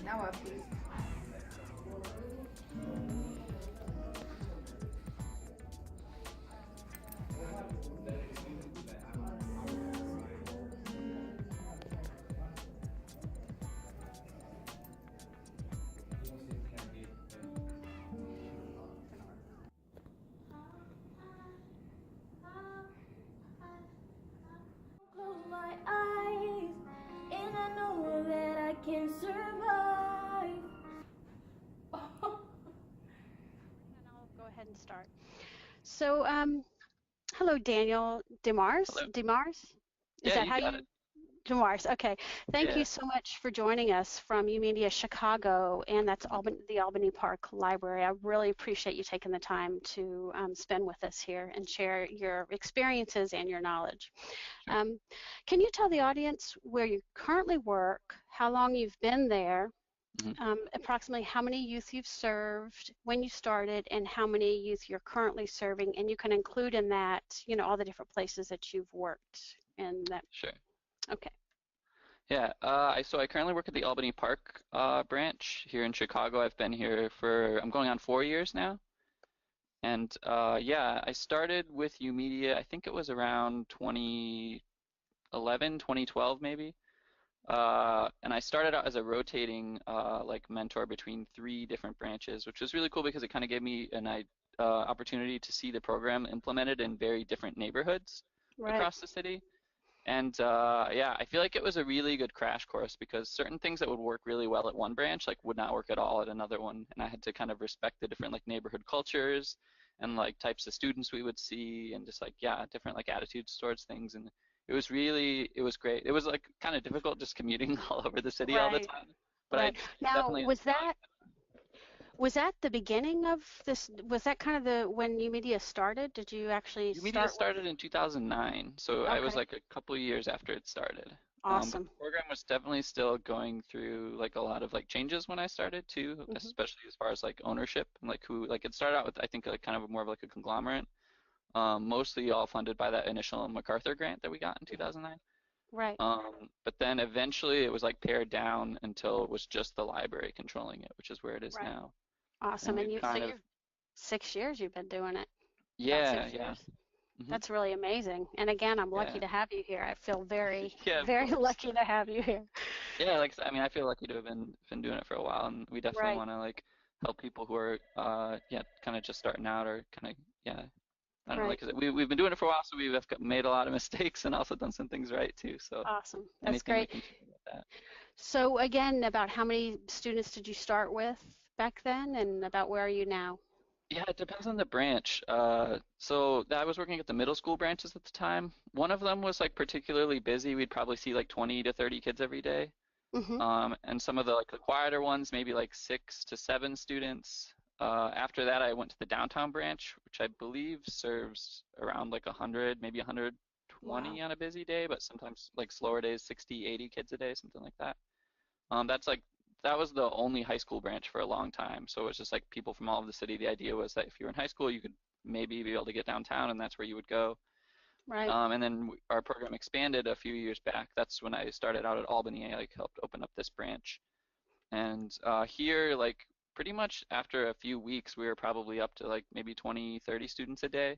Now what, please? Close my eyes, and I know that I can survive. And I'll go ahead and start. So, hello, Daniel Demarse. Hello. Demarse? Is Yeah, that you how got you? it. Demarse. Okay. Thank Yeah, you so much for joining us from YOUmedia Chicago, and that's the Albany Park Library. I really appreciate you taking the time to spend with us here and share your experiences and your knowledge. sure. Can you tell the audience where you currently work, how long you've been there, Mhm. approximately how many youth you've served, when you started, and how many youth you're currently serving, and you can include in that, all the different places that you've worked in that. Sure. Okay. Yeah, so I currently work at the Albany Park branch here in Chicago. I've been here for, I'm going on 4 years now. And yeah, I started with YOUmedia, I think it was around 2011, 2012 maybe. And I started out as a rotating like mentor between 3 different branches, which was really cool because it kind of gave me an opportunity to see the program implemented in very different neighborhoods Right. across the city. And yeah, I feel like it was a really good crash course because certain things that would work really well at one branch like would not work at all at another one. And I had to kind of respect the different like neighborhood cultures and like types of students we would see and just like, yeah, different like attitudes towards things. And it was great. It was like kind of difficult just commuting all over the city all the Right. time, but I Right. Now, definitely was that the beginning of this? Was that kind of the when YOUmedia started? Did you actually YOUmedia start with? started in 2009, so I was Okay. like a couple of years after it started. But Awesome. the program was definitely still going through like a lot of like changes when I started too, Hmm. especially as far as like ownership and like who like it started out with I think like kind of more of like a conglomerate, mostly all funded by that initial MacArthur grant that we got in 2009. Right. But then eventually it was like pared down until it was just the library controlling it, which is where it is Right. now. And Awesome. And we've you, so kind of you've 6 years you've been doing it. About yeah, six yeah. years. Hmm. That's really amazing. And again, I'm lucky Yeah. to have you here. I feel very, Yeah, of very course. lucky to have you here. Yeah, like I mean, I feel lucky to have been doing it for a while, and we definitely Right, want to like help people who are yeah, kind of just starting out or kind of yeah, I don't know, right. like we've been doing it for a while, so we've made a lot of mistakes and also done some things right too. So Awesome. That's anything we great. can do with that. So again, about how many students did you start with back then and about where are you now? Yeah, it depends on the branch. So I was working at the middle school branches at the time. One of them was like particularly busy. We'd probably see like 20 to 30 kids every day. Mm-hmm. And some of the like the quieter ones, maybe like 6 to 7 students. After that, I went to the downtown branch, which I believe serves around like 100, maybe Wow. 120 on a busy day, but sometimes like slower days, 60, 80 kids a day, something like that. That's like that was the only high school branch for a long time. So it was just like people from all over the city. The idea was that if you were in high school, you could maybe be able to get downtown, and that's where you would go. Right. And then our program expanded a few years back. That's when I started out at Albany. I like helped open up this branch. And here, like pretty much after a few weeks, we were probably up to like maybe 20, 30 students a day.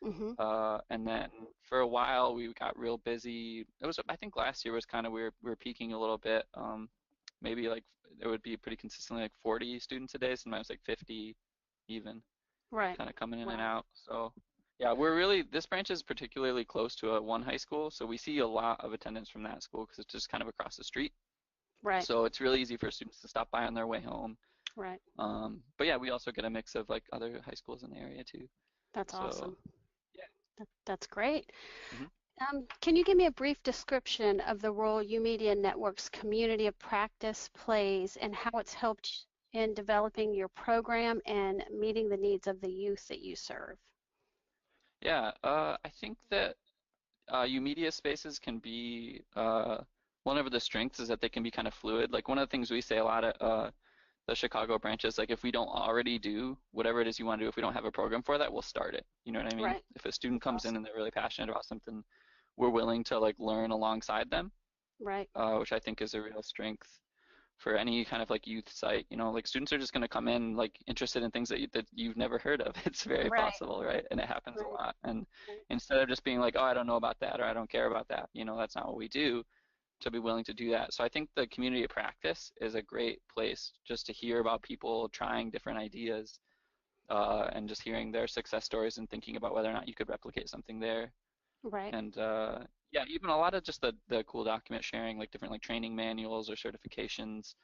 Mm-hmm. And then for a while, we got real busy. It was, I think last year was kind of we were peaking a little bit. Maybe like it would be pretty consistently like 40 students a day, sometimes like 50 even, Right. kind of coming in and Wow. out. So yeah, we're really, this branch is particularly close to one high school, so we see a lot of attendance from that school because it's just kind of across the street. Right. So it's really easy for students to stop by on their way home. Right. But yeah, we also get a mix of like other high schools in the area too. That's So awesome. yeah. That's great. Hmm. Can you give me a brief description of the role YOUmedia Network's community of practice plays and how it's helped in developing your program and meeting the needs of the youth that you serve? Yeah, I think that YOUmedia spaces can be one of the strengths is that they can be kind of fluid. Like one of the things we say a lot at the Chicago branches, like if we don't already do whatever it is you want to do, if we don't have a program for that, we'll start it. You know what I mean? Right. If a student That's comes in awesome. and they're really passionate about something, we're willing to like learn alongside them, Right. which I think is a real strength. for any kind of like youth site. You know, like students are just going to come in like interested in things that you've never heard of. It's very Right. possible, right? And it happens a Right. lot. And Right. instead of just being like, oh, I don't know about that or I don't care about that, you know, that's not what we do, to be willing to do that. So I think the community of practice is a great place just to hear about people trying different ideas, and just hearing their success stories and thinking about whether or not you could replicate something there. Right. And yeah, even a lot of just the cool document sharing, like different like training manuals or certifications.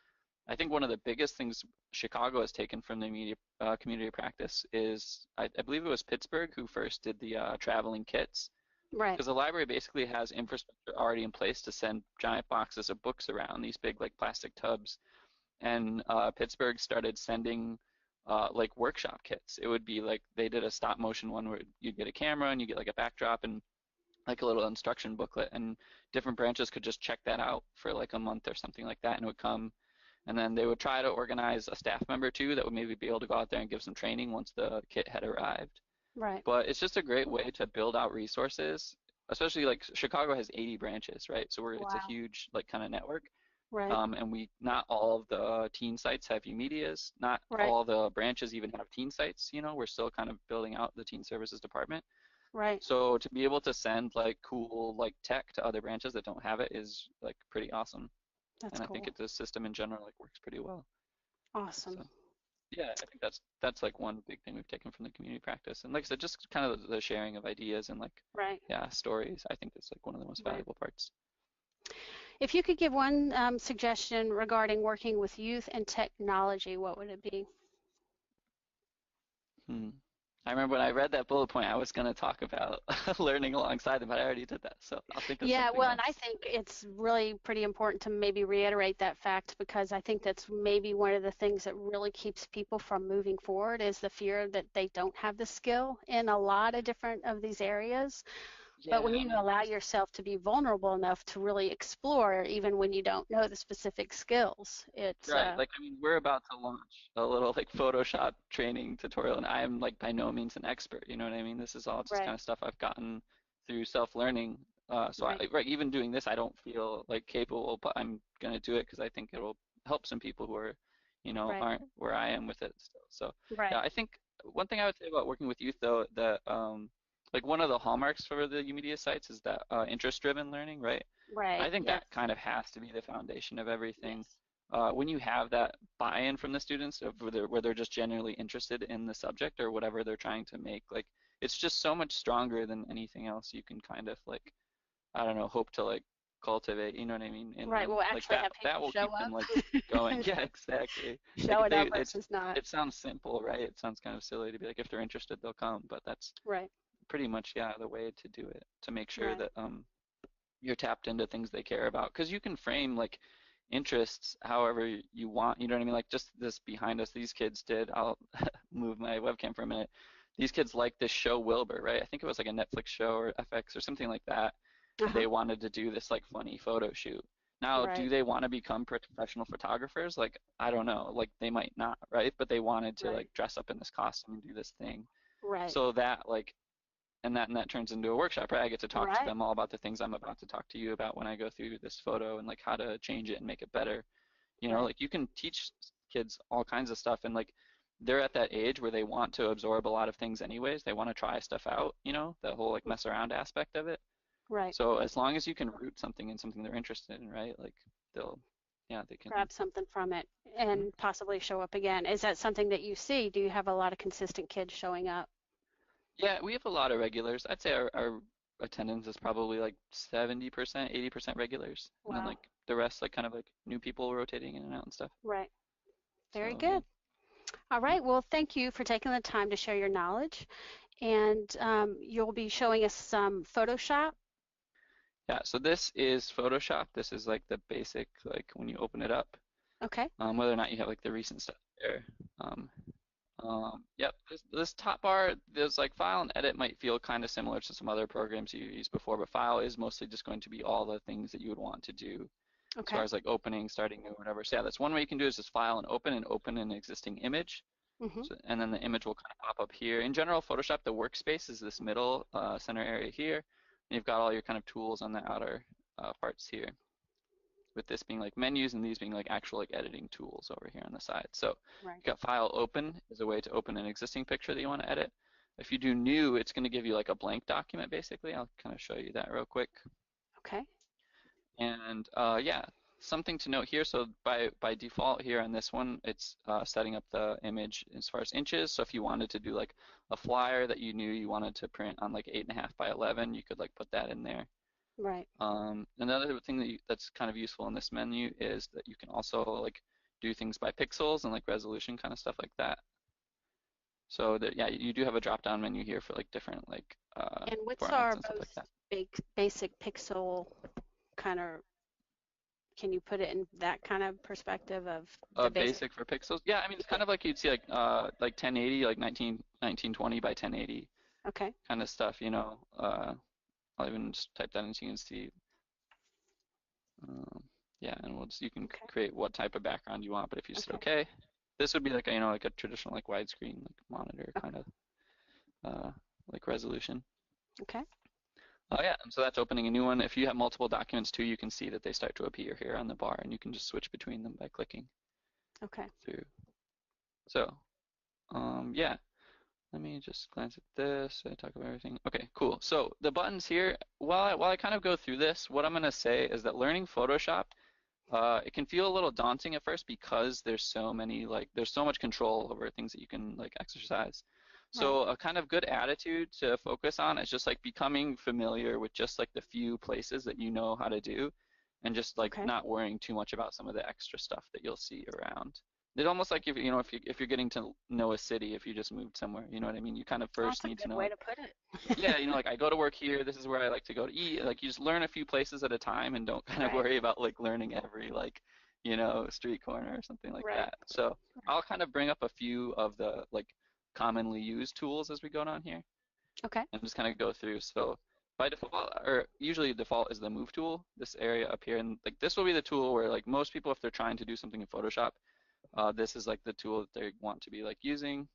I think one of the biggest things Chicago has taken from the media community of practice is I believe it was Pittsburgh who first did the traveling kits, Right. because the library basically has infrastructure already in place to send giant boxes of books around, these big like plastic tubs. And Pittsburgh started sending like workshop kits. It would be like they did a stop motion one where you'd get a camera and you get like a backdrop and like a little instruction booklet, and different branches could just check that out for like a month or something like that, and it would come, and then they would try to organize a staff member too that would maybe be able to go out there and give some training once the kit had arrived. Right. But it's just a great way to build out resources, especially like Chicago has 80 branches, right? So it's a Wow. huge like kind of network. Right. And we not all of the teen sites have YOUmedias. Not Right. all the branches even have teen sites. You know, we're still kind of building out the teen services department. Right. So to be able to send like cool like tech to other branches that don't have it is like pretty awesome. That's And I think cool. the system in general like works pretty well. Awesome. So yeah, I think that's like one big thing we've taken from the community practice. And like I said, just kind of the sharing of ideas and like Right. yeah, stories. I think that's like one of the most Right. valuable parts. If you could give one suggestion regarding working with youth and technology, what would it be? Hmm. I remember when I read that bullet point, I was going to talk about learning alongside them, but I already did that. So I'll think of Yeah, something well, and I else. think it's really pretty important to maybe reiterate that fact, because I think that's maybe one of the things that really keeps people from moving forward is the fear that they don't have the skill in a lot of different of these areas. But Yeah, when and you I allow just yourself to be vulnerable enough to really explore, even when you don't know the specific skills, it's right, like I mean, we're about to launch a little like Photoshop training tutorial, and I'm like by no means an expert. You know what I mean? This is all just right, kind of stuff I've gotten through self-learning. So right, right, even doing this, I don't feel like capable, but I'm gonna do it because I think it will help some people who are, you know, right, aren't where I am with it still. So yeah, right. I think one thing I would say about working with youth though, that like one of the hallmarks for the YOUmedia sites is that interest-driven learning, right? I Right. think Yes. that kind of has to be the foundation of everything. Yes. When you have that buy-in from the students of where they're just genuinely interested in the subject or whatever they're trying to make, like it's just so much stronger than anything else you can kind of like, I don't know, hope to like cultivate, you know what I mean, in Right. them. We'll Like actually that have that people will show keep them up. like going. Yeah, exactly. Like if Showing they up versus not. it sounds simple, right? It sounds kind of silly to be like if they're interested, they'll come, but that's Right. pretty much yeah, the way to do it, to make sure Right. that you're tapped into things they care about, because you can frame like interests however you want, you know what I mean, like just this behind us, these kids did, I'll move my webcam for a minute, these kids like this show Wilbur, right? I think it was like a Netflix show or FX or something like that, and Uh-huh. they wanted to do this like funny photo shoot. Now do Right. they want to become professional photographers? Like I don't know, like they might not, right? But they wanted to Right. like dress up in this costume and do this thing, Right. so that like and that turns into a workshop, right? I get to talk to Right. them all about the things I'm about to talk to you about when I go through this photo and like how to change it and make it better. You know, Right. like you can teach kids all kinds of stuff, and like they're at that age where they want to absorb a lot of things anyways. They want to try stuff out, you know, that whole like mess around aspect of it. Right. So as long as you can root something in something they're interested in, right? Like they'll yeah, they can. Grab something from it Mhm. and possibly show up again. Is that something that you see? Do you have a lot of consistent kids showing up? Yeah, we have a lot of regulars. I'd say our attendance is probably like 70%, 80% regulars, and then Wow. like the rest like kind of like new people rotating in and out and stuff. Right. Very So yeah. good. All Mhm. right. Well, thank you for taking the time to share your knowledge. And you'll be showing us some Photoshop. Yeah, so this is Photoshop. This is like the basic, like when you open it up, Okay. whether or not you have like the recent stuff there. Um, yep, this top bar, there's like file and edit might feel kind of similar to some other programs you used before, but file is mostly just going to be all the things that you would want to do as far Okay. as like opening, starting new, whatever. So yeah, that's one way you can do is just file and open an existing image. Mm-hmm. So, and then the image will kind of pop up here. In general, Photoshop, the workspace is this middle center area here. And you've got all your kind of tools on the outer parts here. with this being like menus and these being like actual like editing tools over here on the side. So Right. you got File Open is a way to open an existing picture that you want to edit. If you do New, it's going to give you like a blank document basically. I'll kind of show you that real quick. Okay. And yeah, something to note here. So by default here on this one, it's setting up the image as far as inches. So if you wanted to do like a flyer that you knew you wanted to print on like 8.5 by 11, you could like put that in there. Right. Another thing that's kind of useful in this menu is that you can also like do things by pixels and like resolution kind of stuff like that. So that yeah, you do have a drop-down menu here for like different like And what's formats our and stuff like most that. basic pixel kind of, can you put it in that kind of perspective of the Basic for pixels? Yeah, I mean it's kind of like you'd see like 1080, like 1920 by 1080 Okay. kind of stuff, you know. I'll even just type that in so you can see. Yeah, and you can create what type of background you want, but if you said okay, this would be like a, like a traditional like widescreen like monitor kind of like resolution. Okay. Yeah, and so that's opening a new one. If you have multiple documents too, you can see that they start to appear here on the bar, and you can just switch between them by clicking through. So, yeah, let me just glance at this. I talk about everything. Okay, cool. So the buttons here, while I kind of go through this, what I'm going to say is that learning Photoshop, it can feel a little daunting at first because there's so many there's so much control over things that you can like exercise. So a kind of good attitude to focus on is just like becoming familiar with just like the few places that you know how to do, and just like not worrying too much about some of the extra stuff that you'll see around. It's almost like if you're getting to know a city, if you just moved somewhere, you know what I mean? You kind of first need to know. That's a good way to put it. Yeah, you know, like I go to work here, this is where I like to go to eat. Like you just learn a few places at a time and don't kind of worry about like learning every like, you know, street corner or something like that. So I'll kind of bring up a few of the like commonly used tools as we go down here. Okay. And just kind of go through. So by default, or usually default is the move tool, this area up here. And like this will be the tool where like most people, if they're trying to do something in Photoshop, this is like the tool that they want to be like using.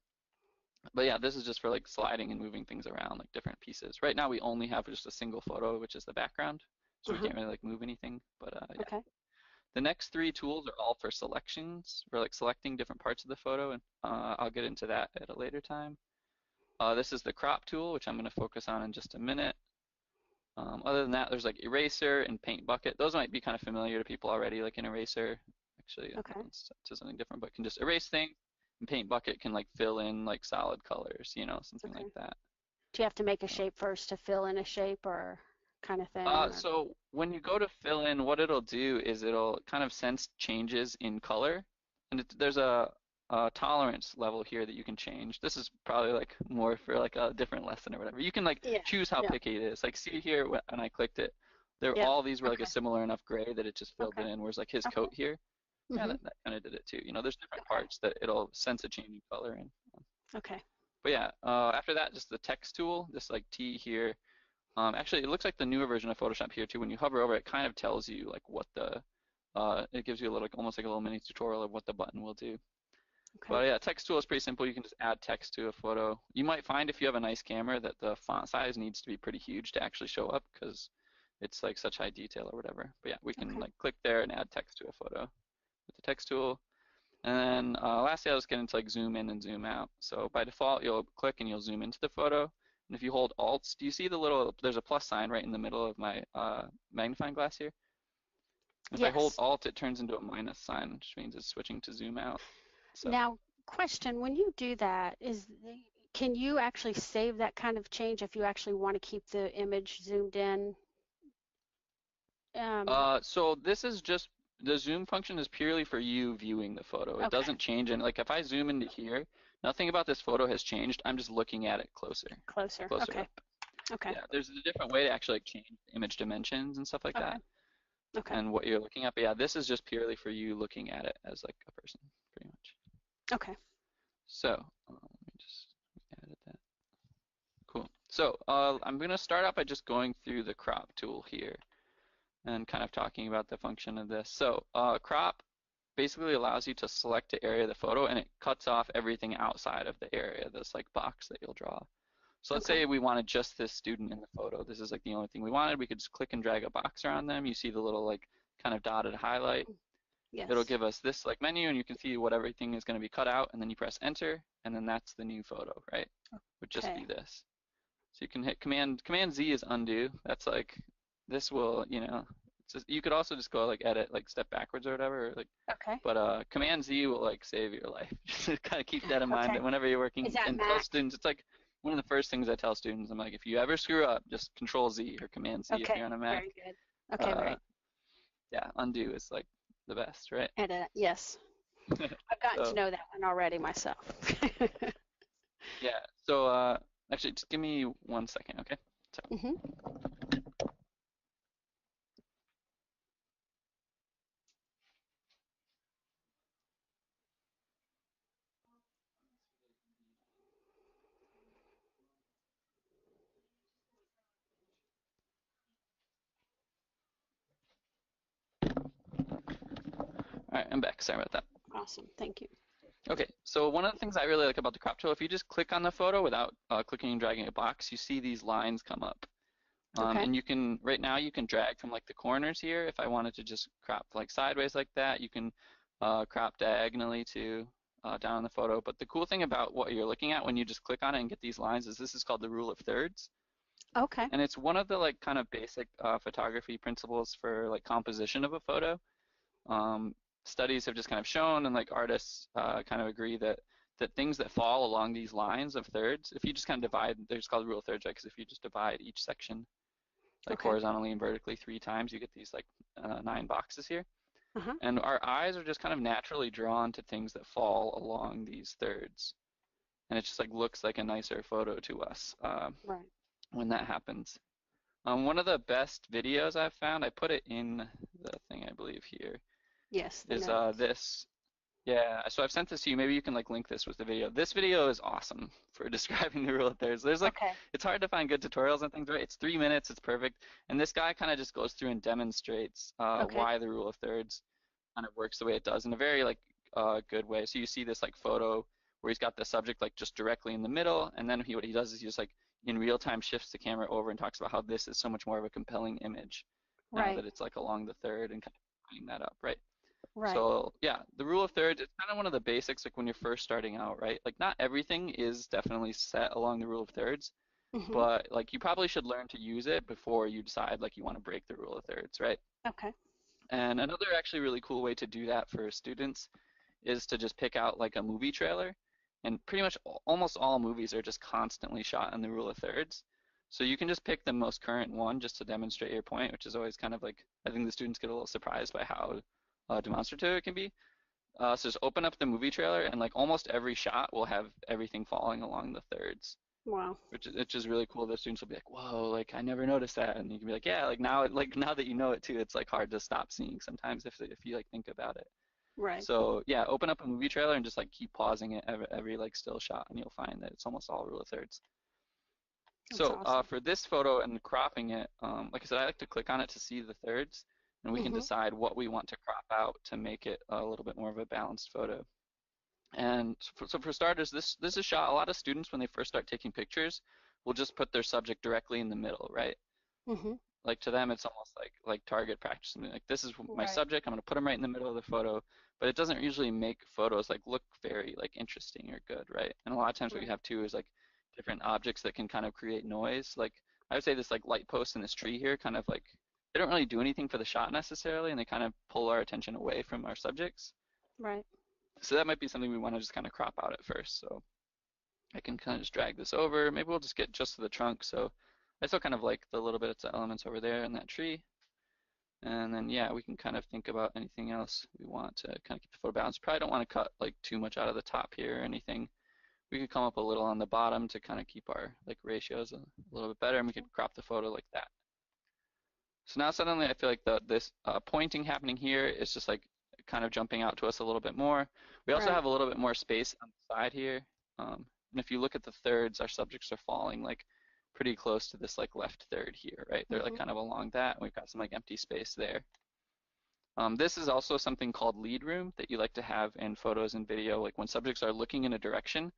But yeah, this is just for like sliding and moving things around, like different pieces. Right now we only have just a single photo, which is the background. So we can't really like move anything, but yeah. The next three tools are all for selections, for like selecting different parts of the photo, and I'll get into that at a later time. This is the crop tool, which I'm going to focus on in just a minute. Other than that, there's like eraser and paint bucket. Those might be kind of familiar to people already, like an eraser. Actually, it's something different, but can just erase things. And paint bucket can like fill in like solid colors, you know, something like that. Do you have to make a shape first to fill in a shape or kind of thing? So when you go to fill in, what it'll do is it'll kind of sense changes in color, and there's a tolerance level here that you can change. This is probably like more for like a different lesson or whatever. You can like choose how picky it is. Like see here when I clicked it, all these were like a similar enough gray that it just filled it in. Whereas like his coat here, yeah, that kind of did it too. You know, there's different parts that it'll sense a change in color in. Okay. But yeah, after that, just the text tool, this like T here. Actually, it looks like the newer version of Photoshop here too. When you hover over it, kind of tells you like what the, it gives you a little, almost like a little mini tutorial of what the button will do. But yeah, text tool is pretty simple. You can just add text to a photo. You might find if you have a nice camera that the font size needs to be pretty huge to actually show up because it's like such high detail or whatever. But yeah, we can like click there and add text to a photo with the text tool. And then lastly, I'll just get into like zoom in and zoom out. So by default, you'll click and you'll zoom into the photo. And if you hold Alt, do you see the little, there's a plus sign right in the middle of my magnifying glass here? If I hold Alt, it turns into a minus sign, which means it's switching to zoom out. So. Now, question, when you do that, can you actually save that kind of change if you actually want to keep the image zoomed in? So this is just, the zoom function is purely for you viewing the photo. It doesn't change, and like if I zoom into here, nothing about this photo has changed. I'm just looking at it closer. Closer up. Okay. Yeah, there's a different way to actually like change the image dimensions and stuff like that. Okay. And what you're looking at. But yeah, this is just purely for you looking at it as like a person, pretty much. Okay. So let me just edit that. Cool. So I'm going to start out by just going through the crop tool here and kind of talking about the function of this. So crop basically allows you to select the area of the photo, and it cuts off everything outside of the area, this like box that you'll draw. So let's say we wanted just this student in the photo. This is like the only thing we wanted. We could just click and drag a box around them. You see the little like kind of dotted highlight, Yes. it'll give us this like menu, and you can see what everything is going to be cut out, and then you press enter, and then that's the new photo, right? Would just be this. So you can hit Command Z is undo. That's like, this will, you know, it's just, you could also just go like edit, like step backwards or whatever, or like. Okay. But Command Z will like save your life. Just kind of keep that in mind. Okay. That whenever you're working, Is that and Mac? tell students, it's like one of the first things I tell students. I'm like, if you ever screw up, just Control Z or Command Z if Okay. you're on a Mac. Very good. Okay. Very. Yeah, undo is like the best, right? Edit. Yes. I've gotten to know that one already myself. Yeah. So actually, just give me 1 second, okay? So. All right, I'm back. Sorry about that. Awesome. Thank you. Okay, so one of the things I really like about the crop tool, if you just click on the photo without clicking and dragging a box, you see these lines come up. Okay. And you can, right now, you can drag from like the corners here. If I wanted to just crop like sideways like that, you can crop diagonally to down in the photo. But the cool thing about what you're looking at when you just click on it and get these lines is this is called the rule of thirds. Okay. And it's one of the like kind of basic photography principles for like composition of a photo. Studies have just kind of shown, and like artists kind of agree that things that fall along these lines of thirds, if you just kind of divide, they're just called the rule of thirds, right? Because if you just divide each section like horizontally and vertically 3 times, you get these like 9 boxes here. And our eyes are just kind of naturally drawn to things that fall along these thirds. And it just like looks like a nicer photo to us when that happens. One of the best videos I've found, I put it in the thing I believe here. Yes. Is this. Yeah, so I've sent this to you. Maybe you can like link this with the video. This video is awesome for describing the rule of thirds. There's like, it's hard to find good tutorials and things, right? It's 3 minutes, it's perfect. And this guy kind of just goes through and demonstrates why the rule of thirds kind of works the way it does in a very like good way. So you see this like photo where he's got the subject like just directly in the middle, and then what he does is he just like in real time shifts the camera over and talks about how this is so much more of a compelling image now that it's like along the third and kind of bringing that up, right? So yeah, the rule of thirds, it's kind of one of the basics like when you're first starting out, right? Like not everything is definitely set along the rule of thirds, but like you probably should learn to use it before you decide like you want to break the rule of thirds, right? Okay. And another actually really cool way to do that for students is to just pick out like a movie trailer, and pretty much almost all movies are just constantly shot in the rule of thirds. So you can just pick the most current one just to demonstrate your point, which is always kind of like, I think the students get a little surprised by how demonstrative it can be. So just open up the movie trailer, and like almost every shot will have everything falling along the thirds. Wow. Which is really cool. The students will be like, "Whoa, like I never noticed that," and you can be like, "Yeah, like now that you know it too, it's like hard to stop seeing sometimes if you like think about it." Right. So yeah, open up a movie trailer and just like keep pausing it every like still shot, and you'll find that it's almost all rule of thirds. So for this photo and cropping it, like I said, I like to click on it to see the thirds, and we can decide what we want to crop out to make it a little bit more of a balanced photo. And so for starters, this is shot. A lot of students when they first start taking pictures will just put their subject directly in the middle, right? Like to them, it's almost like target practice. Like this is my subject. I'm going to put them right in the middle of the photo, but it doesn't usually make photos like look very like interesting or good, right? And a lot of times what you have too is like different objects that can kind of create noise. Like I would say this like light post in this tree here, kind of like they don't really do anything for the shot necessarily, and they kind of pull our attention away from our subjects. Right. So that might be something we want to just kind of crop out at first. So I can kind of just drag this over. Maybe we'll just get just to the trunk. So I still kind of like the little bit of elements over there in that tree. And then, yeah, we can kind of think about anything else we want to kind of keep the photo balanced. Probably don't want to cut like too much out of the top here or anything. We could come up a little on the bottom to kind of keep our like ratios a little bit better, and we could crop the photo like that. So now suddenly I feel like this pointing happening here is just like kind of jumping out to us a little bit more. We also have a little bit more space on the side here. And if you look at the thirds, our subjects are falling like pretty close to this like left third here, right? They're like kind of along that. And we've got some like empty space there. This is also something called lead room that you like to have in photos and video. Like when subjects are looking in a direction,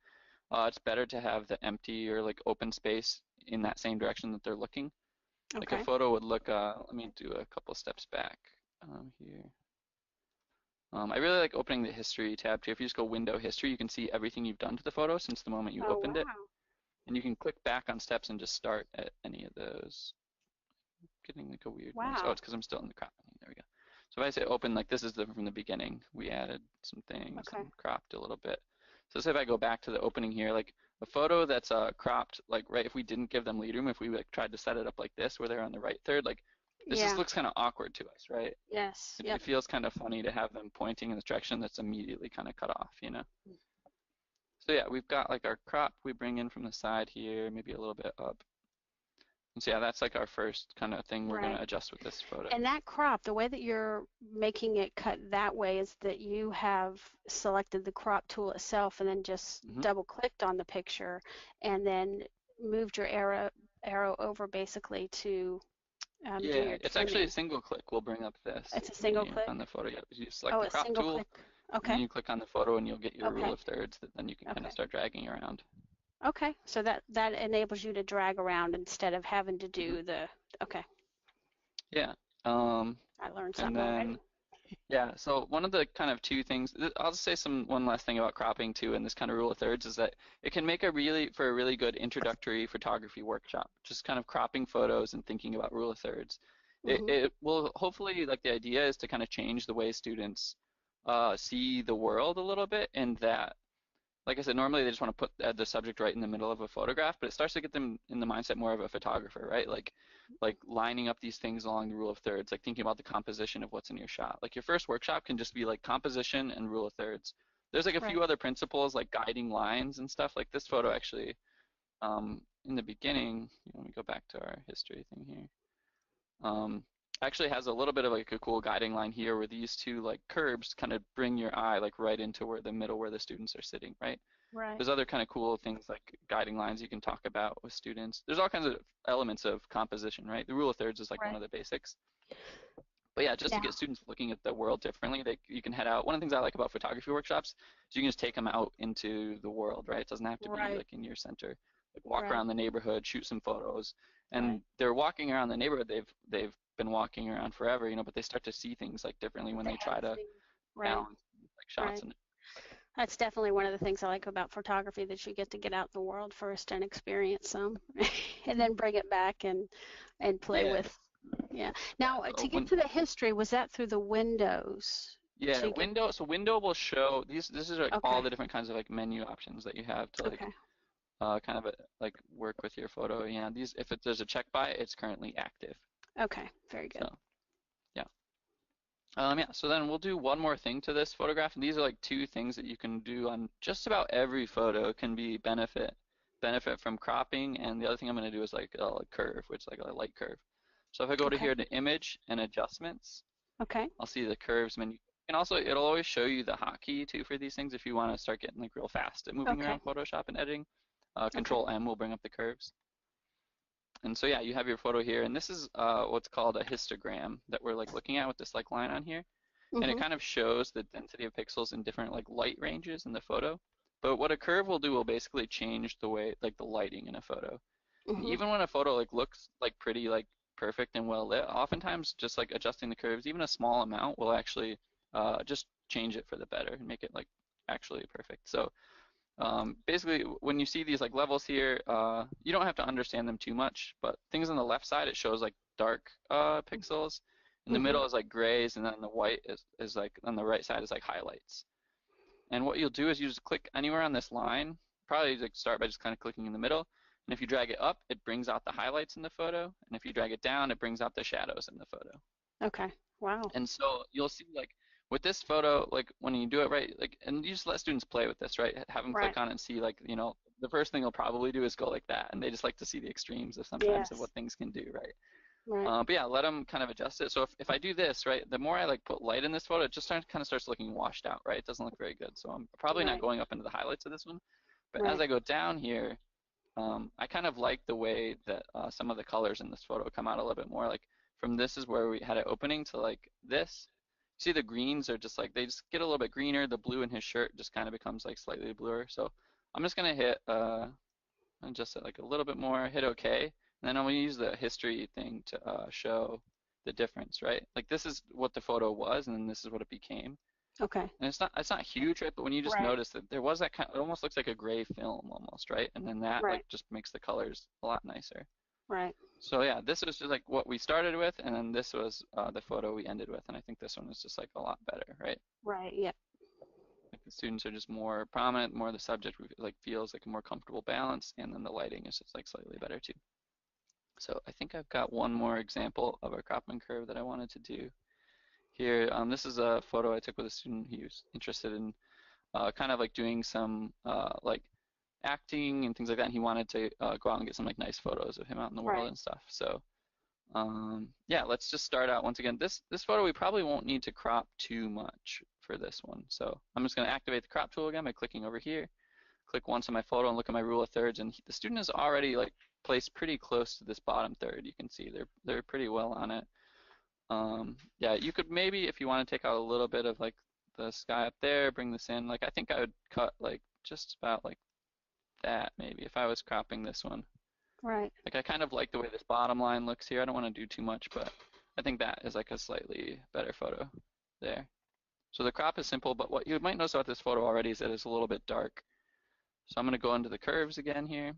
it's better to have the empty or like open space in that same direction that they're looking. Like a photo would look, let me do a couple steps back. here. I really like opening the history tab too. If you just go window history, you can see everything you've done to the photo since the moment you Oh, opened wow. it. And you can click back on steps and just start at any of those. Getting like a weird noise. Oh, Wow. it's because I'm still in the crop. There we go. So if I say open, like this is from the beginning. We added some things Okay. and cropped a little bit. So say if I go back to the opening here, like a photo that's cropped, like right, if we didn't give them lead room, if we like tried to set it up like this where they're on the right third, like this just Yeah. looks kind of awkward to us, right? Yes. It feels kind of funny to have them pointing in the direction that's immediately kind of cut off, you know? So yeah, we've got like our crop we bring in from the side here, maybe a little bit up. And so yeah, that's like our first kind of thing we're going to adjust with this photo. And that crop, the way that you're making it cut that way is that you have selected the crop tool itself and then just double clicked on the picture and then moved your arrow over basically to do your trimming. It's actually a single click. We'll bring up this. It's a single click? On the photo. Yeah, you select the a crop single tool, click. and then you click on the photo and you'll get your rule of thirds that then you can kind of start dragging around. Okay, so that enables you to drag around instead of having to do the, Yeah. I learned something already. Yeah, so one of the kind of two things, I'll just say one last thing about cropping too, and this kind of rule of thirds is that it can make for a really good introductory photography workshop, just kind of cropping photos and thinking about rule of thirds. It will hopefully, like the idea is to kind of change the way students see the world a little bit, and that, like I said, normally they just want to put the subject right in the middle of a photograph, but it starts to get them in the mindset more of a photographer, right? Like lining up these things along the rule of thirds, like thinking about the composition of what's in your shot. Like your first workshop can just be like composition and rule of thirds. There's like a few other principles like guiding lines and stuff. Like this photo actually, in the beginning, let me go back to our history thing here. Actually has a little bit of like a cool guiding line here where these two like curbs kind of bring your eye like right into where the middle where the students are sitting, right? There's other kind of cool things like guiding lines you can talk about with students. There's all kinds of elements of composition, right? The rule of thirds is like one of the basics. But yeah, just to get students looking at the world differently, you can head out. One of the things I like about photography workshops is you can just take them out into the world, right? It doesn't have to be like in your center. Like walk around the neighborhood, shoot some photos, and they're walking around the neighborhood. They've been walking around forever, but they start to see things like differently when they try to balance like shots. And that's definitely one of the things I like about photography, that you get to get out in the world first and experience some, and then bring it back and play with. Yeah. Now, to get to the history, was that through the windows? Yeah, window. So window will show these. This is like all the different kinds of like menu options that you have to like kind of like work with your photo. Yeah, these. If there's a check by, it's currently active. Okay, very good. So, yeah, so then we'll do one more thing to this photograph, and these are like two things that you can do on just about every photo can be benefit from cropping, and the other thing I'm going to do is like a curve, which is like a light curve. So if I go to here to image and adjustments, I'll see the curves menu. And also, it'll always show you the hotkey too for these things if you want to start getting like real fast at moving around Photoshop and editing. Control M will bring up the curves. And so yeah, you have your photo here, and this is what's called a histogram that we're like looking at with this like line on here, and it kind of shows the density of pixels in different like light ranges in the photo. But what a curve will do will basically change the way like the lighting in a photo. Even when a photo like looks like pretty like perfect and well lit, oftentimes just like adjusting the curves, even a small amount, will actually just change it for the better and make it like actually perfect. So basically, when you see these like levels here, you don't have to understand them too much, but things on the left side, it shows like dark pixels. In the middle is like grays, and then the white is like, on the right side is like highlights. And what you'll do is you just click anywhere on this line, probably like start by just kind of clicking in the middle, and if you drag it up, it brings out the highlights in the photo, and if you drag it down, it brings out the shadows in the photo. Okay, wow. And so you'll see like, with this photo, like when you do it right, like, and you just let students play with this, right? Have them click on it and see, like, the first thing they'll probably do is go like that, and they just like to see the extremes of sometimes of what things can do, right? But yeah, let them kind of adjust it. So if I do this, right, the more I like put light in this photo, it just kind of starts looking washed out, right? It doesn't look very good. So I'm probably not going up into the highlights of this one. But as I go down here, I kind of like the way that some of the colors in this photo come out a little bit more. Like from this is where we had an opening to like this. See the greens are just like, they just get a little bit greener. The blue in his shirt just kind of becomes like slightly bluer. So I'm just going to hit adjust it like a little bit more, hit OK. And then I'm going to use the history thing to show the difference, right? Like this is what the photo was, and then this is what it became. Okay. And it's not huge, right? But when you just Right. notice that there was that kind of, it almost looks like a gray film almost, right? And then that Right. like just makes the colors a lot nicer. Right. So yeah, this was just like what we started with, and then this was the photo we ended with, and I think this one is just like a lot better, right? Right. Yep. Like the students are just more prominent, more the subject like feels like a more comfortable balance, and then the lighting is just like slightly better too. So I think I've got one more example of a crop and curve that I wanted to do here. This is a photo I took with a student who was interested in kind of like doing some like acting and things like that, and he wanted to go out and get some like nice photos of him out in the world Right. and stuff. So yeah, let's just start out once again. This photo we probably won't need to crop too much for this one. So I'm just going to activate the crop tool again by clicking over here. Click once on my photo and look at my rule of thirds, and the student is already like placed pretty close to this bottom third. You can see they're pretty well on it. Yeah, you could maybe, if you want to take out a little bit of like the sky up there, bring this in. Like I think I would cut like just about like that maybe if I was cropping this one. Right. Like I kind of like the way this bottom line looks here. I don't want to do too much, but I think that is like a slightly better photo there. So the crop is simple, but what you might notice about this photo already is that it's a little bit dark. So I'm going to go into the curves again here,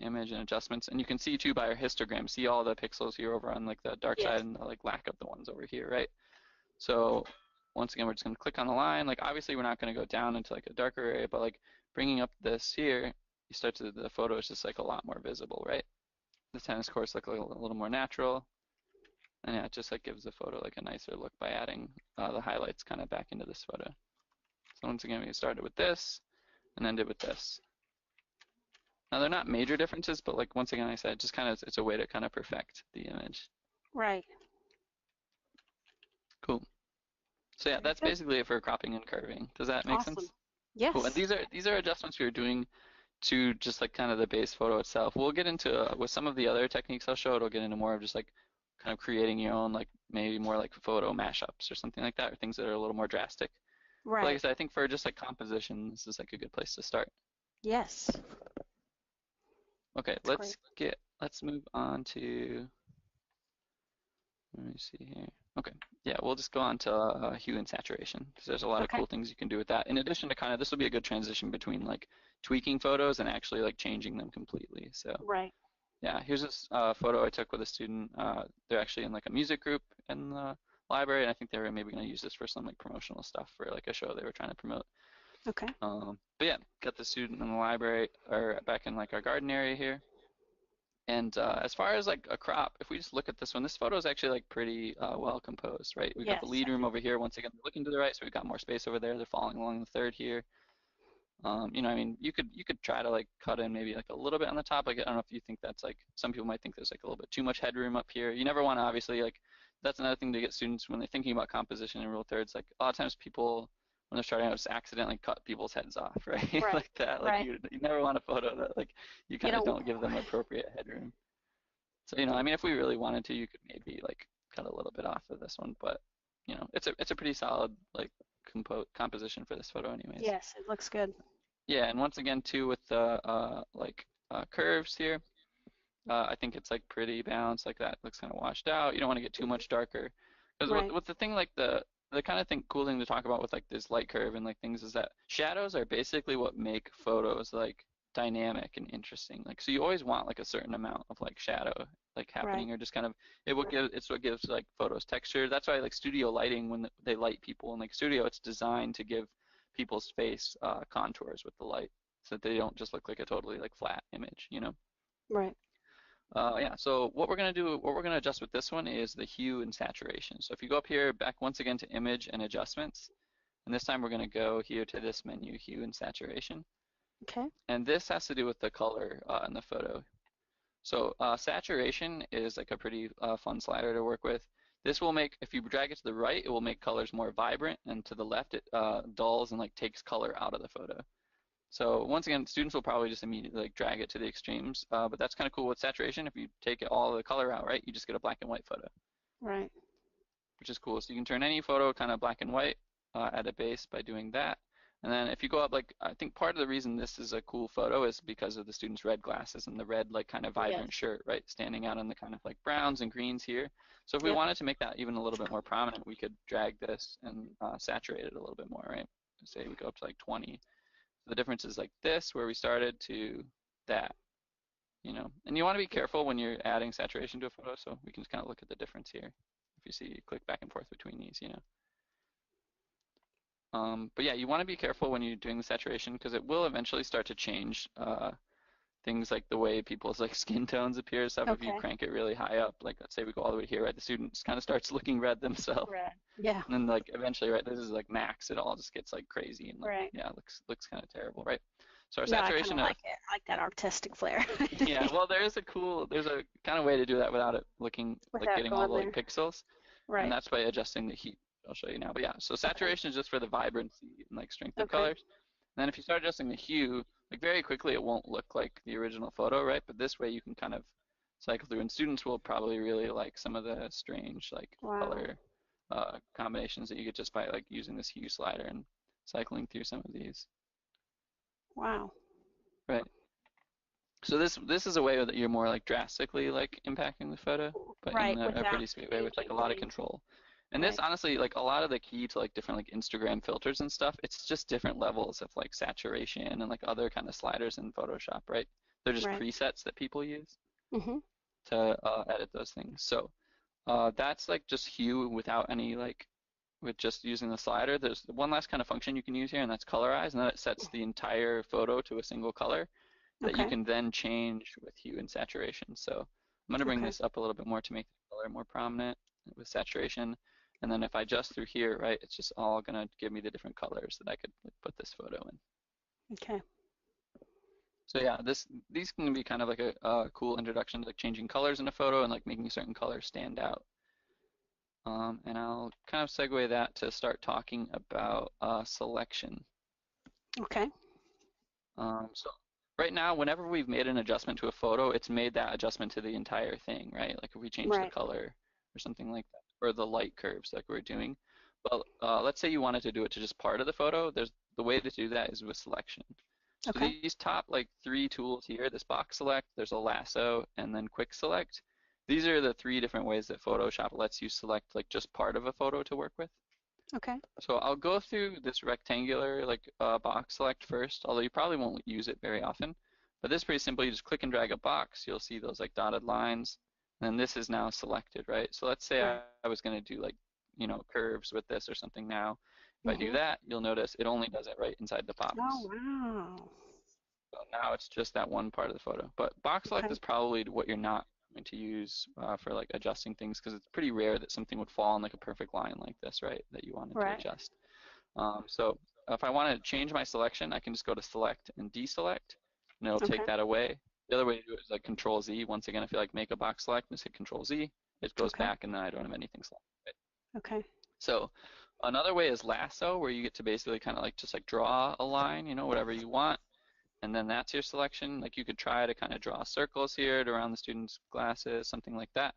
image and adjustments, and you can see too by our histogram, see all the pixels here over on like the dark Yes. side and the like lack of the ones over here, right? So once again, we're just going to click on the line. Like obviously we're not going to go down into like a darker area, but like bringing up this here, you start to, the photo is just like a lot more visible, right? The tennis courts look like a little more natural. And yeah, it just like gives the photo like a nicer look by adding the highlights kind of back into this photo. So once again, we started with this and ended with this. Now they're not major differences, but like once again, I said, just kind of, it's a way to kind of perfect the image. Right. Cool. So yeah, that's basically it for cropping and curving. Does that make sense? Yes. Cool. And these are adjustments we were doing to just like kind of the base photo itself. We'll get into with some of the other techniques I'll show. It'll get into more of just like kind of creating your own like maybe more like photo mashups or something like that, or things that are a little more drastic. Right. But like I said, I think for just like composition, this is like a good place to start. Yes. Okay, That's let's move on to, let me see here. Okay, yeah, we'll just go on to hue and saturation because there's a lot of cool things you can do with that. In addition to kind of, this will be a good transition between like tweaking photos and actually like changing them completely. So Right. yeah, here's this photo I took with a student. They're actually in like a music group in the library, and I think they were maybe going to use this for some like promotional stuff for like a show they were trying to promote. Okay. But yeah, got the student in the library or back in like our garden area here. And as far as like a crop, if we just look at this one, this photo is actually like pretty well composed, right? We've got the lead room over here. Once again, they're looking to the right, so we've got more space over there. They're following along the third here. You know, I mean, you could try to like cut in maybe like a little bit on the top. Like I don't know if you think that's like, some people might think there's like a little bit too much headroom up here. You never want to obviously like, that's another thing to get students when they're thinking about composition in rule of thirds. Like a lot of times people, when they're starting out, just accidentally cut people's heads off, right? Right. Like that. Like Right. you never want a photo that like you kind of don't give them appropriate headroom. So, you know, I mean, if we really wanted to, you could maybe like cut a little bit off of this one, but you know, it's a pretty solid like composition for this photo anyways. Yes, it looks good. Yeah, and once again too with the curves here, I think it's like pretty balanced like that. Looks kind of washed out. You don't want to get too much darker. Because with the thing like the kind of cool thing to talk about with like this light curve and like things is that shadows are basically what make photos like dynamic and interesting. Like so you always want like a certain amount of like shadow like happening or just kind of it's what gives like photos texture. That's why like studio lighting, when they light people in like studio, it's designed to give people's face contours with the light so that they don't just look like a totally like flat image, you know? Right. Yeah, so what we're going to adjust with this one is the hue and saturation. So if you go up here, back once again to image and adjustments, and this time we're going to go here to this menu, hue and saturation. Okay. And this has to do with the color in the photo. So saturation is like a pretty fun slider to work with. This will make, if you drag it to the right, it will make colors more vibrant, and to the left it dulls and like takes color out of the photo. So once again, students will probably just immediately like drag it to the extremes, but that's kind of cool with saturation. If you take all the color out, right, you just get a black and white photo. Right. Which is cool. So you can turn any photo kind of black and white at a base by doing that. And then if you go up, like, I think part of the reason this is a cool photo is because of the student's red glasses and the red, like, kind of vibrant shirt, right, standing out on the kind of like browns and greens here. So if we wanted to make that even a little bit more prominent, we could drag this and saturate it a little bit more, right? Say we go up to like 20. So the difference is like this, where we started, to that, you know. And you want to be careful when you're adding saturation to a photo, so we can just kind of look at the difference here. If you see, you click back and forth between these, you know. But yeah, you want to be careful when you're doing the saturation, because it will eventually start to change things like the way people's like skin tones appear and stuff. If you crank it really high up, like let's say we go all the way to here, right, the student kind of starts looking red themselves. Red. Yeah. And then like eventually, right, this is like max, it all just gets like crazy and like, yeah, looks kind of terrible, right? So our saturation, I like it. I like that artistic flair. yeah, well, there's a kind of way to do that without it looking like getting all the like pixels. Right. And that's by adjusting the heat. I'll show you now. But yeah, so saturation is just for the vibrancy and like strength of colors. And then if you start adjusting the hue, like very quickly it won't look like the original photo, right? But this way you can kind of cycle through, and students will probably really like some of the strange like color combinations that you get just by like using this hue slider and cycling through some of these. Wow. Right. So this is a way that you're more like drastically like impacting the photo, but in a pretty sweet way with like a lot of control. And this honestly, like a lot of the key to like different like Instagram filters and stuff, it's just different levels of like saturation and like other kind of sliders in Photoshop, right? They're just presets that people use to edit those things. So that's like just hue without any like, with just using the slider. There's one last kind of function you can use here, and that's colorize, and then it sets the entire photo to a single color that you can then change with hue and saturation. So I'm going to bring this up a little bit more to make the color more prominent with saturation. And then if I adjust through here, right, it's just all going to give me the different colors that I could like, put this photo in. Okay. So yeah, these can be kind of like a cool introduction to like changing colors in a photo and like making certain colors stand out. And I'll kind of segue that to start talking about selection. Okay. So right now, whenever we've made an adjustment to a photo, it's made that adjustment to the entire thing, right? Like if we change the color or something like that, or the light curves like we're doing. But let's say you wanted to do it to just part of the photo. The way to do that is with selection. So these top like 3 tools here, this box select, there's a lasso, and then quick select. These are the 3 different ways that Photoshop lets you select like just part of a photo to work with. Okay. So I'll go through this rectangular like box select first, although you probably won't use it very often. But this is pretty simple. You just click and drag a box. You'll see those like dotted lines. And this is now selected, right? So let's say I was going to do like, you know, curves with this or something now. If I do that, you'll notice it only does it right inside the box. Oh, wow. So now it's just that one part of the photo. But box select is probably what you're not going to use for like adjusting things, because it's pretty rare that something would fall on like a perfect line like this, right, that you wanted to adjust. So if I want to change my selection, I can just go to select and deselect, and it'll take that away. The other way to do it is like Control Z. Once again, if you like make a box select, just hit Control Z. It goes back, and then I don't have anything selected. Okay. So another way is lasso, where you get to basically kind of like just like draw a line, you know, whatever you want, and then that's your selection. Like you could try to kind of draw circles here around the student's glasses, something like that.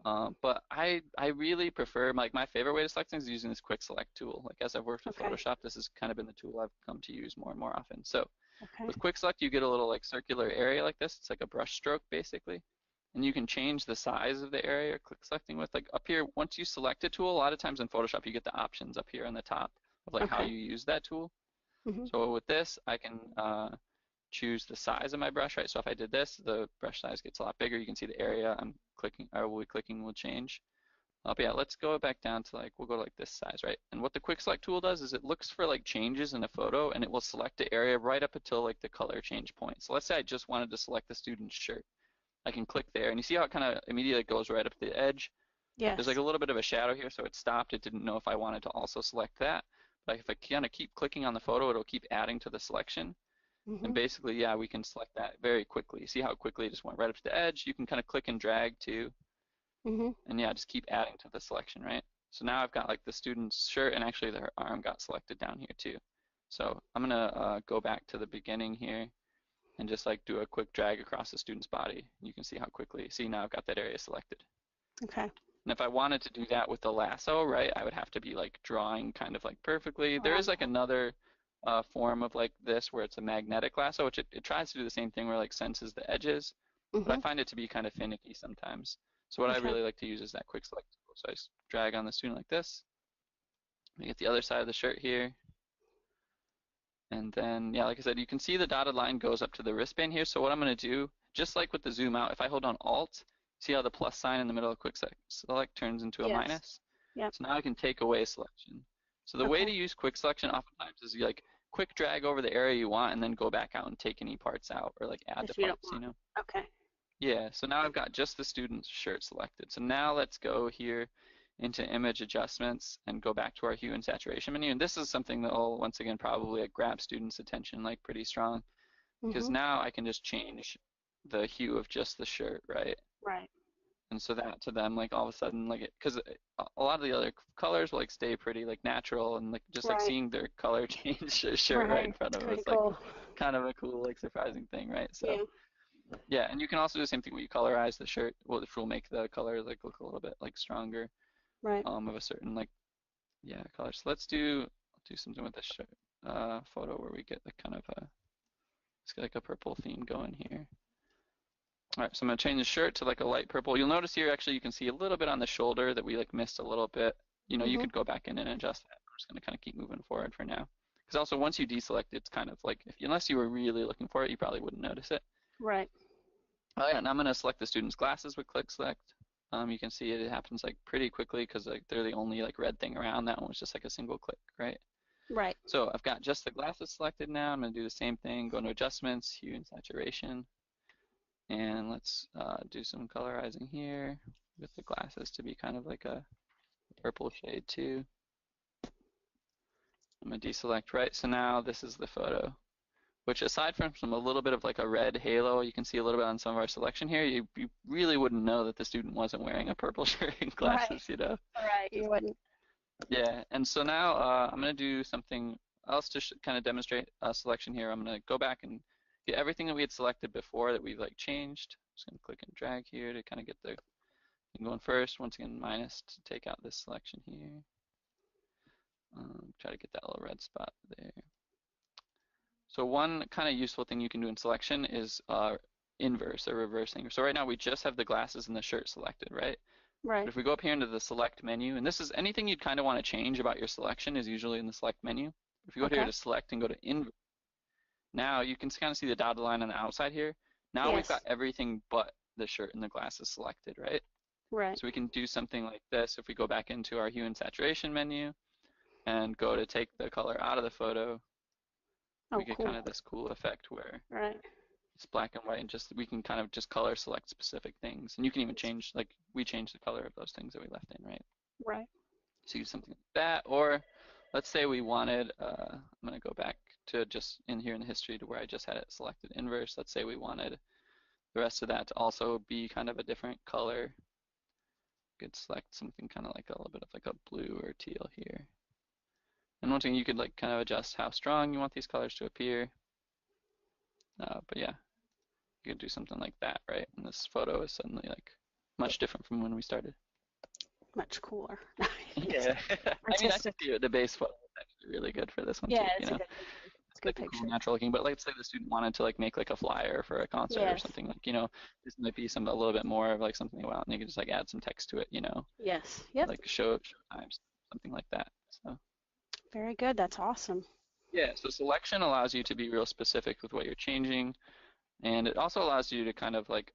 But I really prefer, like my favorite way to select things is using this quick select tool. Like as I've worked with Photoshop, this has kind of been the tool I've come to use more and more often. So with quick select, you get a little like circular area like this. It's like a brush stroke basically. And you can change the size of the area you're click selecting with. Like up here, once you select a tool, a lot of times in Photoshop, you get the options up here on the top of like how you use that tool. So with this, I can choose the size of my brush, right? So if I did this, the brush size gets a lot bigger. You can see the area I'm clicking, or will be clicking, will change. But yeah, let's go back down to like, we'll go to like this size, right? And what the quick select tool does is it looks for like changes in a photo, and it will select the area right up until like the color change point. So let's say I just wanted to select the student's shirt. I can click there, and you see how it kind of immediately goes right up to the edge? Yes. There's like a little bit of a shadow here, so it stopped. It didn't know if I wanted to also select that. But if I kind of keep clicking on the photo, it'll keep adding to the selection. And basically, yeah, we can select that very quickly. See how quickly it just went right up to the edge? You can kind of click and drag too. And yeah, just keep adding to the selection, right? So now I've got like the student's shirt, and actually their arm got selected down here too. So I'm gonna go back to the beginning here and just like do a quick drag across the student's body. You can see how quickly, see now I've got that area selected. Okay. And if I wanted to do that with the lasso, right, I would have to be like drawing kind of like perfectly. There is like another form of like this where it's a magnetic lasso, which it tries to do the same thing where it like senses the edges, but I find it to be kind of finicky sometimes. So what I really like to use is that quick select tool. So I just drag on the student like this. I get the other side of the shirt here. And then, yeah, like I said, you can see the dotted line goes up to the wristband here. So what I'm going to do, just like with the zoom out, if I hold down Alt, see how the plus sign in the middle of quick select turns into a minus? Yep. So now I can take away selection. So the way to use quick selection oftentimes is you like quick drag over the area you want and then go back out and take any parts out or like add the parts, you know? Okay. Yeah, so now I've got just the student's shirt selected. So now let's go here into image adjustments and go back to our hue and saturation menu. And this is something that will once again probably like grab students' attention like pretty strong, because now I can just change the hue of just the shirt, right? Right. And so that to them, like all of a sudden, like because a lot of the other colors will like stay pretty like natural, and like just like seeing their color change a shirt right in front of them, it's like kind of a cool like surprising thing, right? So yeah, and you can also do the same thing when you colorize the shirt, which will make the color like look a little bit like stronger, of a certain like color. So let's do something with this shirt photo where we get like kind of a let's get like a purple theme going here. All right, so I'm going to change the shirt to like a light purple. You'll notice here actually you can see a little bit on the shoulder that we like missed a little bit. You know, you could go back in and adjust that. I'm just going to kind of keep moving forward for now. Because also once you deselect, it's kind of like, unless you were really looking for it, you probably wouldn't notice it. Right. Oh yeah, and I'm going to select the student's glasses with click select. You can see it happens like pretty quickly because like they're the only like red thing around. That one was just like a single click, right? Right. So I've got just the glasses selected now. I'm going to do the same thing, go into adjustments, hue and saturation. And let's do some colorizing here with the glasses to be kind of like a purple shade too. I'm going to deselect, right? So now this is the photo, which aside from a little bit of like a red halo, you can see a little bit on some of our selection here, you really wouldn't know that the student wasn't wearing a purple shirt and glasses, you know? Right, you wouldn't. Yeah, and so now I'm going to do something else to kind of demonstrate selection here. I'm going to go back and get everything that we had selected before that we've like changed. I'm just going to click and drag here to kind of get the thing going first. Once again, minus to take out this selection here. Try to get that little red spot there. So one kind of useful thing you can do in selection is inverse or reversing. So right now we just have the glasses and the shirt selected, right? Right. But if we go up here into the select menu, and this is anything you'd kind of want to change about your selection is usually in the select menu. If you go here to select and go to inverse, now you can kind of see the dotted line on the outside here. Now we've got everything but the shirt and the glasses selected, right? Right. So we can do something like this if we go back into our hue and saturation menu and go to take the color out of the photo. We get kind of this cool effect where it's black and white, and just we can kind of just color select specific things. And you can even change, like we changed the color of those things that we left in, right? Right. So use something like that, or let's say we wanted, I'm going to go back to just in here in the history to where I just had it selected inverse. Let's say we wanted the rest of that to also be kind of a different color. You could select something kind of like a little bit of like a blue or teal here. And one thing you could like kind of adjust how strong you want these colors to appear. But yeah, you could do something like that, right? And this photo is suddenly like much different from when we started. Much cooler. Yeah. I mean, I think the base photo is actually really good for this one too. It's a good like picture. Cool, natural looking, but let's say the student wanted to like make like a flyer for a concert or something, like, you know, this might be a little bit more of like something they want, and they can just like add some text to it, you know. Yes. Yep. Like show times, something like that. So. Very good. That's awesome. Yeah. So selection allows you to be real specific with what you're changing, and it also allows you to kind of like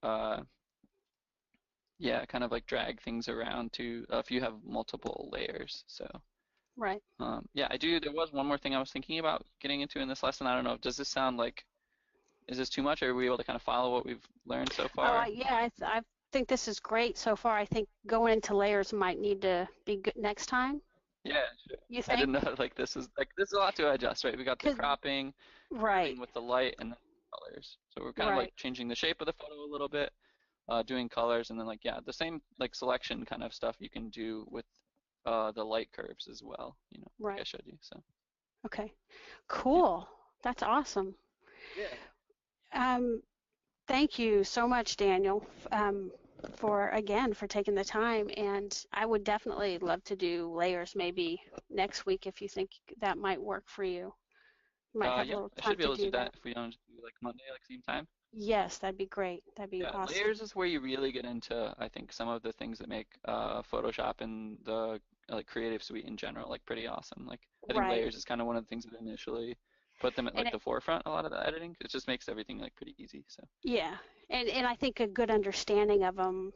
drag things around to if you have multiple layers. So. Right. Yeah, I do. There was one more thing I was thinking about getting into in this lesson. I don't know. Does this sound like, is this too much, or are we able to kind of follow what we've learned so far? Yeah, I think this is great so far. I think going into layers might need to be good next time. Yeah, sure. You think? I didn't know this is a lot to adjust, right? We got the cropping, with the light, and then colors. So we're kind of like changing the shape of the photo a little bit, doing colors, and then the same like selection kind of stuff you can do with the light curves as well, you know, like I showed you. So. Okay, cool. That's awesome. Yeah. Thank you so much, Daniel, for taking the time. And I would definitely love to do layers maybe next week if you think that might work for you. Might have a Yeah, little I time should be to able to do do that. that if we don't do like Monday, like same time. Yes, that'd be great. That'd be Yeah, awesome. layers is where you really get into, I think, some of the things that make Photoshop and the like Creative Suite in general like pretty awesome. Like I think Right. layers is kind of one of the things that initially put them at And like the forefront a lot of the editing. It just makes everything like pretty easy. So yeah, and I think a good understanding of them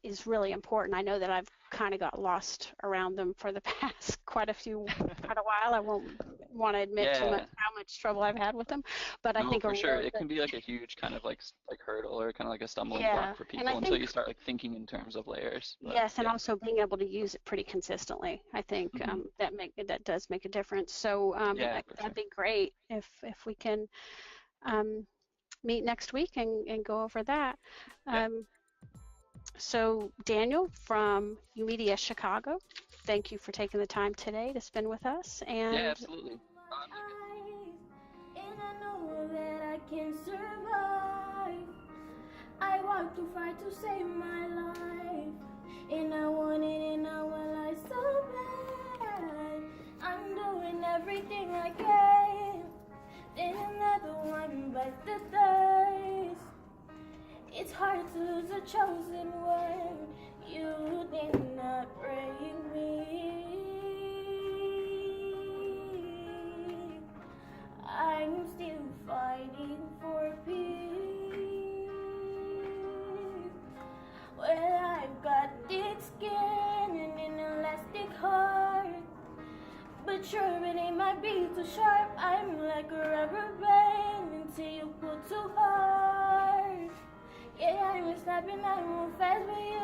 is really important. I know that I've kind of got lost around them for the past quite a while. I won't want to admit too much yeah, how much trouble I've had with them, but I no, think a for sure. really It good, can be like a huge kind of like hurdle or kind of like a stumbling yeah, block for and I people until think you start like thinking in terms of layers. But yes, and yeah. also being able to use it pretty consistently. I think Hmm. that does make a difference. So Yeah, for that'd sure. be great if we can um, meet next week and go over that. Yeah. Um, So Daniel from YOUmedia Chicago, thank you for taking the time today to spend with us. Yeah, And absolutely. And I know that I can survive. I want to fight to save my life. And I want it and I want life so bad. I'm doing everything I can. Then another one bites the dust. It's hard to lose a chosen one. You did not break me. I'm still fighting for peace. Well, I've got thick skin and an elastic heart, but sure it ain't my beat too sharp. I'm like a rubber band until you pull too hard. Yeah, I'm snapping, I move fast, but you